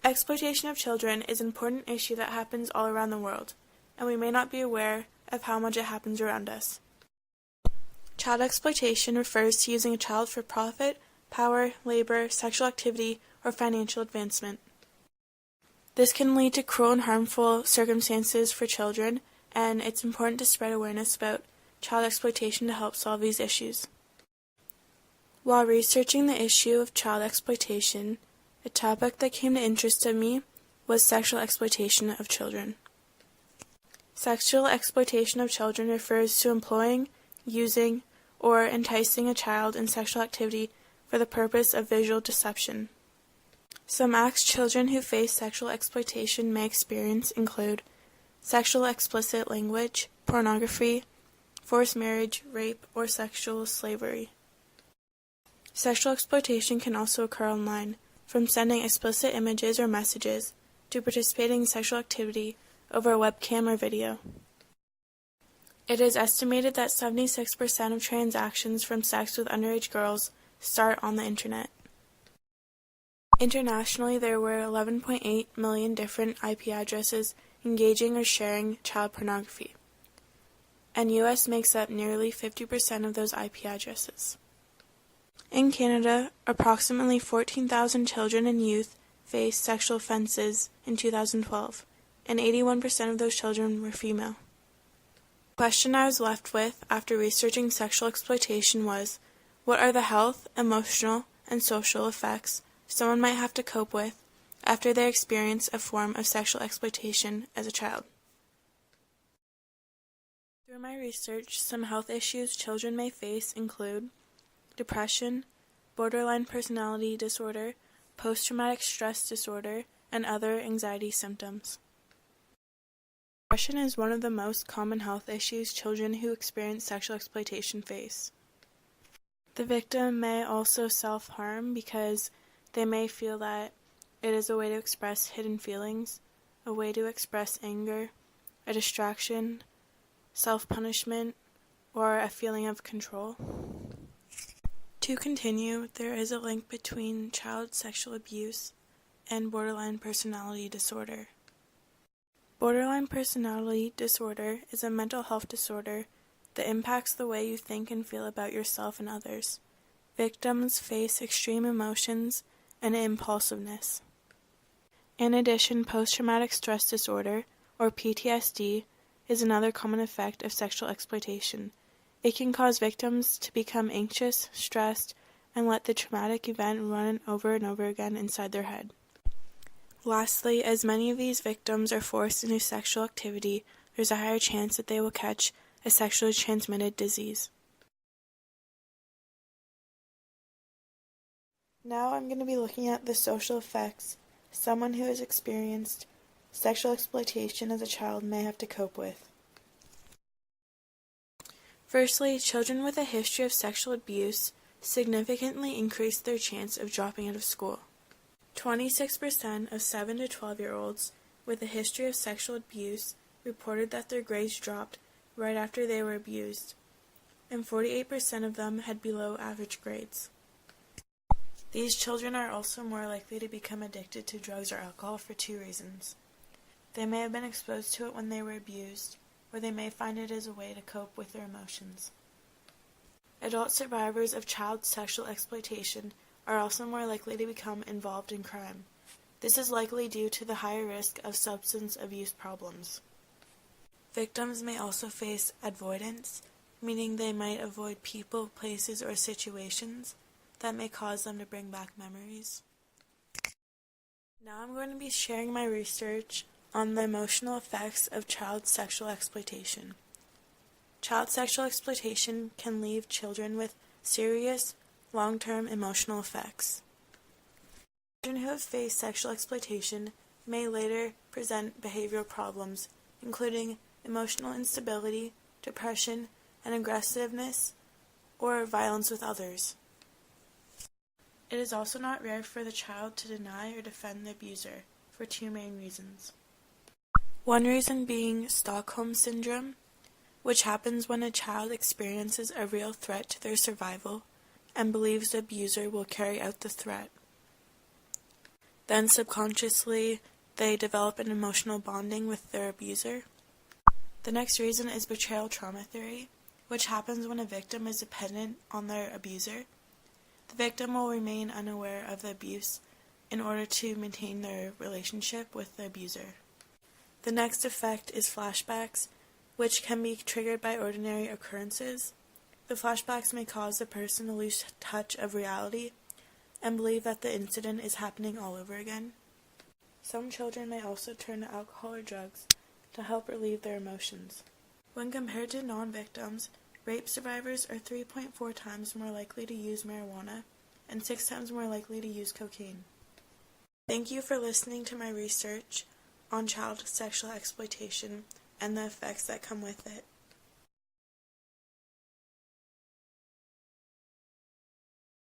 Exploitation of children is an important issue that happens all around the world, and we may not be aware of how much it happens around us. Child exploitation refers to using a child for profit, power, labor, sexual activity, or financial advancement. This can lead to cruel and harmful circumstances for children, and it's important to spread awareness about child exploitation to help solve these issues. While researching the issue of child exploitation, a topic that came to interest me was sexual exploitation of children. Sexual exploitation of children refers to employing, using, or enticing a child in sexual activity for the purpose of visual deception. Some acts children who face sexual exploitation may experience include sexual explicit language, pornography, forced marriage, rape, or sexual slavery. Sexual exploitation can also occur online, from sending explicit images or messages to participating in sexual activity over a webcam or video. It is estimated that 76% of transactions from sex with underage girls start on the internet. Internationally, there were 11.8 million different IP addresses engaging or sharing child pornography, and US makes up nearly 50% of those IP addresses. In Canada, approximately 14,000 children and youth faced sexual offenses in 2012, and 81% of those children were female. The question I was left with after researching sexual exploitation was, what are the health, emotional, and social effects someone might have to cope with after they experience a form of sexual exploitation as a child? Through my research, some health issues children may face include depression, borderline personality disorder, post-traumatic stress disorder, and other anxiety symptoms. Depression is one of the most common health issues children who experience sexual exploitation face. The victim may also self-harm because they may feel that it is a way to express hidden feelings, a way to express anger, a distraction, self-punishment, or a feeling of control. To continue, there is a link between child sexual abuse and borderline personality disorder. Borderline personality disorder is a mental health disorder that impacts the way you think and feel about yourself and others. Victims face extreme emotions and impulsiveness. In addition, post-traumatic stress disorder, or PTSD, is another common effect of sexual exploitation. It can cause victims to become anxious, stressed, and let the traumatic event run over and over again inside their head. Lastly, as many of these victims are forced into sexual activity, there's a higher chance that they will catch a sexually transmitted disease. Now I'm going to be looking at the social effects someone who has experienced sexual exploitation as a child may have to cope with. Firstly, children with a history of sexual abuse significantly increase their chance of dropping out of school. 26% of 7 to 12-year-olds with a history of sexual abuse reported that their grades dropped right after they were abused, and 48% of them had below average grades. These children are also more likely to become addicted to drugs or alcohol for two reasons. They may have been exposed to it when they were abused, or they may find it as a way to cope with their emotions. Adult survivors of child sexual exploitation are also more likely to become involved in crime. This is likely due to the higher risk of substance abuse problems. Victims may also face avoidance, meaning they might avoid people, places, or situations that may cause them to bring back memories. Now I'm going to be sharing my research on the emotional effects of child sexual exploitation. Child sexual exploitation can leave children with serious, long-term emotional effects. Children who have faced sexual exploitation may later present behavioral problems, including emotional instability, depression, and aggressiveness, or violence with others. It is also not rare for the child to deny or defend the abuser for two main reasons. One reason being Stockholm Syndrome, which happens when a child experiences a real threat to their survival and believes the abuser will carry out the threat. Then subconsciously, they develop an emotional bonding with their abuser. The next reason is betrayal trauma theory, which happens when a victim is dependent on their abuser. The victim will remain unaware of the abuse in order to maintain their relationship with the abuser. The next effect is flashbacks, which can be triggered by ordinary occurrences. The flashbacks may cause the person to lose touch of reality and believe that the incident is happening all over again. Some children may also turn to alcohol or drugs to help relieve their emotions. When compared to non-victims, rape survivors are 3.4 times more likely to use marijuana and 6 times more likely to use cocaine. Thank you for listening to my research on child sexual exploitation and the effects that come with it.